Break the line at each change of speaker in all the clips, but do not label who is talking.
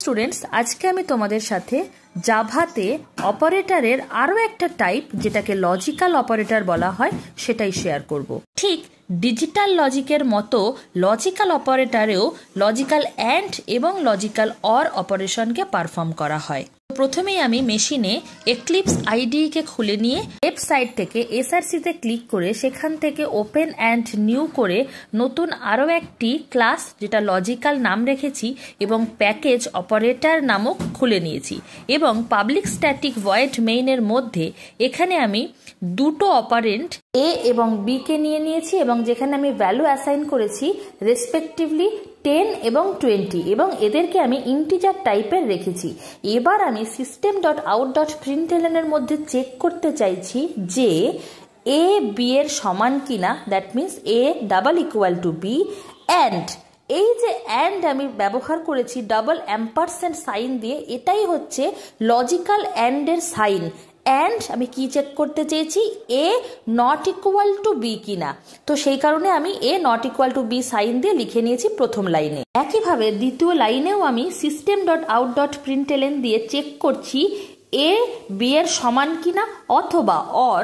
Students, আজকে আমি তোমাদের সাথে জাভাতে অপারেটরের আরো একটা টাইপ যেটাকে লজিক্যাল অপারেটর বলা হয় সেটাই শেয়ার করব। ঠিক ডিজিটাল লজিকের মতো লজিক্যাল অপারেটরেও লজিক্যাল অ্যান্ড এবং লজিক্যাল অর অপারেশনকে পারফর্ম করা হয়। প্রথমেই আমি মেশিনে এক্লিপস আইডিকে খুলে নিয়ে ওয়েবসাইট থেকে এসআরসিতে ক্লিক করে সেখান থেকে ওপেন অ্যান্ড নিউ করে নতুন আরও একটি ক্লাস যেটা লজিক্যাল নাম রেখেছি এবং প্যাকেজ অপারেটর নামক খুলে নিয়েছি এবং পাবলিক স্ট্যাটিক ভয়েড মেইনের মধ্যে এখানে আমি দুটো অপারেন্ট এ এবং বি কে নিয়ে নিয়েছি এবং যেখানে আমি ভ্যালু অ্যাসাইন করেছি রেসপেক্টিভলি 10 এবং 20 এবং এদেরকে আমি ইন্টিজার টাইপের রেখেছি। এবার আমি system.out.println এর মধ্যে চেক করতে চাইছি যে এ বি এর সমান কিনা, that means A double equal to B and এই যে অ্যান্ড আমি ব্যবহার করেছি ডাবল অ্যাম্পারস্যান্ড সাইন দিয়ে, এটাই হচ্ছে লজিক্যাল অ্যান্ডের সাইন। অ্যান্ড আমি কি চেক করতে চেয়েছি A not equal to B কিনা, তো সেই কারণে আমি A not equal to B sign দিয়ে লিখে নিয়েছি প্রথম লাইনে। একইভাবে দ্বিতীয় লাইনেও আমি system.out.println দিয়ে চেক করছি এ বি এর সমান কিনা অথবা অর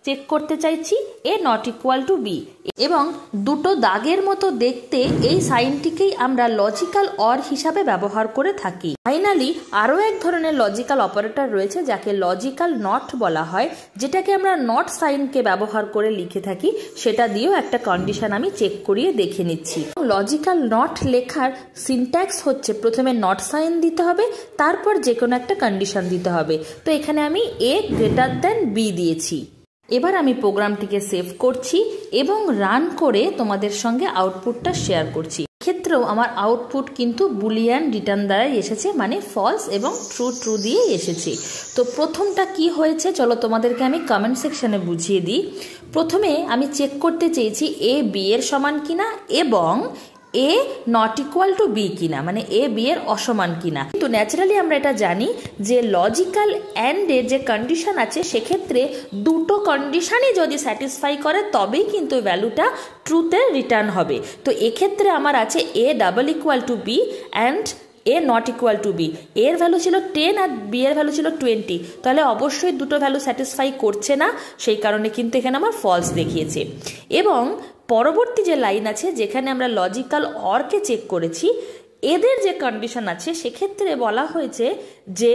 চেক করতে চাইছি এ নট ইকুয়াল টু বি এবং দুটো দাগের মতো দেখতে এই সাইনটিকেই আমরা লজিক্যাল অর হিসাবে ব্যবহার করে থাকি। ফাইনালি আরও এক ধরনের লজিক্যাল অপারেটর রয়েছে যাকে লজিক্যাল নট বলা হয়, যেটাকে আমরা নট সাইনকে ব্যবহার করে লিখে থাকি। সেটা দিয়েও একটা কন্ডিশন আমি চেক করিয়ে দেখে নিচ্ছি। লজিক্যাল নট লেখার সিনট্যাক্স হচ্ছে প্রথমে নট সাইন দিতে হবে, তারপর যে কোনো একটা কন্ডিশন দিতে হবে। তো এখানে আমি এ গ্রেটার দেন বি দিয়েছি। এবার আমি প্রোগ্রামটিকে সেভ করছি এবং রান করে তোমাদের সঙ্গে আউটপুটটা শেয়ার করছি। ক্ষেত্রেও আমার আউটপুট কিন্তু বুলিয়ান রিটার্ন দ্বারাই এসেছে, মানে ফলস এবং ট্রু দিয়ে এসেছে। তো প্রথমটা কি হয়েছে চলো তোমাদেরকে আমি কমেন্ট সেকশনে বুঝিয়ে দিই। প্রথমে আমি চেক করতে চেয়েছি এ বি এর সমান কিনা এবং এ নট ইকুয়াল টু বি কিনা, মানে এ বি এর অসমান কিনা। কিন্তু ন্যাচারালি আমরা এটা জানি যে লজিক্যাল অ্যান্ডের যে কন্ডিশন আছে সেক্ষেত্রে দুটো কন্ডিশনই যদি স্যাটিসফাই করে তবেই কিন্তু ভ্যালুটা ট্রুতে রিটার্ন হবে। তো এক্ষেত্রে আমার আছে A double equal to B and A not equal to B. এর ভ্যালু ছিল 10 আর বি এর ভ্যালু ছিল 20, তাহলে অবশ্যই দুটো ভ্যালু স্যাটিসফাই করছে না, সেই কারণে কিন্তু এখানে আমার ফলস দেখিয়েছে। এবং পরবর্তী যে লাইন আছে যেখানে আমরা লজিক্যাল অরকে চেক করেছি, এদের যে কন্ডিশন আছে সেক্ষেত্রে বলা হয়েছে যে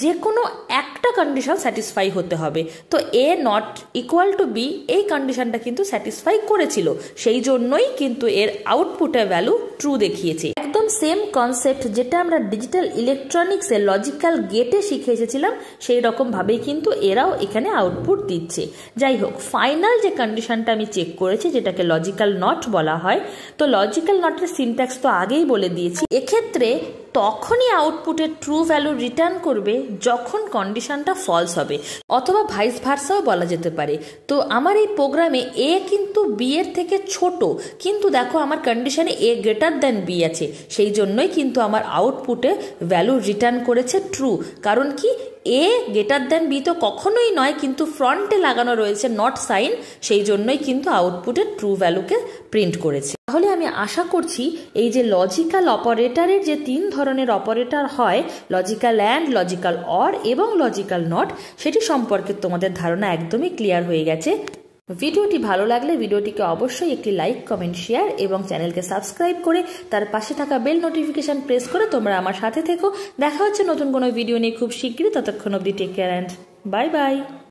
যে কোনো একটা কন্ডিশন স্যাটিসফাই হতে হবে। তো এ নট ইকুয়াল টু বি এই কন্ডিশনটা কিন্তু স্যাটিসফাই করেছিল, সেই জন্যই কিন্তু এর আউটপুটের ভ্যালু ট্রু দেখিয়েছে। একদম সেম কনসেপ্ট যেটা আমরা ডিজিটাল ইলেকট্রনিক্সের লজিক্যাল গেটে শিখে এসেছিলাম সেই রকম ভাবেই কিন্তু এরাও এখানে আউটপুট দিচ্ছে। যাই হোক, ফাইনাল যে কন্ডিশনটা আমি চেক করেছি যেটাকে লজিক্যাল নট বলা হয়, তো লজিক্যাল নটের সিনট্যাক্স তো আগেই বলে দিয়েছি। এক্ষেত্রে তখনই আউটপুটের ট্রু ভ্যালু রিটার্ন করবে যখন কন্ডিশনটা ফলস হবে, অথবা ভাইস ভার্সাও বলা যেতে পারে। তো আমার এই প্রোগ্রামে এ কিন্তু বি এর থেকে ছোট, কিন্তু দেখো আমার কন্ডিশনে এ গ্রেটার দেন বি আছে, সেই জন্যই কিন্তু আমার আউটপুটে ভ্যালু রিটার্ন করেছে ট্রু। কারণ কি এ গ্রেটার দেন বি তো কখনোই নয়, কিন্তু ফ্রন্টে লাগানো রয়েছে নট সাইন, সেই জন্যই কিন্তু আউটপুটের ট্রু ভ্যালুকে প্রিন্ট করেছে। তাহলে আমি আশা করছি এই যে লজিক্যাল অপারেটরের যে তিন ধরনের অপারেটর হয়, লজিক্যাল অ্যান্ড, লজিক্যাল অর এবং লজিক্যাল নট, সেটি সম্পর্কে তোমাদের ধারণা একদমই ক্লিয়ার হয়ে গেছে। ভিডিওটি ভালো লাগলে ভিডিওটিকে অবশ্যই একটি লাইক, কমেন্ট, শেয়ার এবং চ্যানেলকে সাবস্ক্রাইব করে তার পাশে থাকা বেল নোটিফিকেশন প্রেস করে তোমরা আমার সাথে থেকো। দেখা হচ্ছে নতুন কোনো ভিডিও নিয়ে খুব শীঘ্রই, ততক্ষণ অবধি take care and bye by.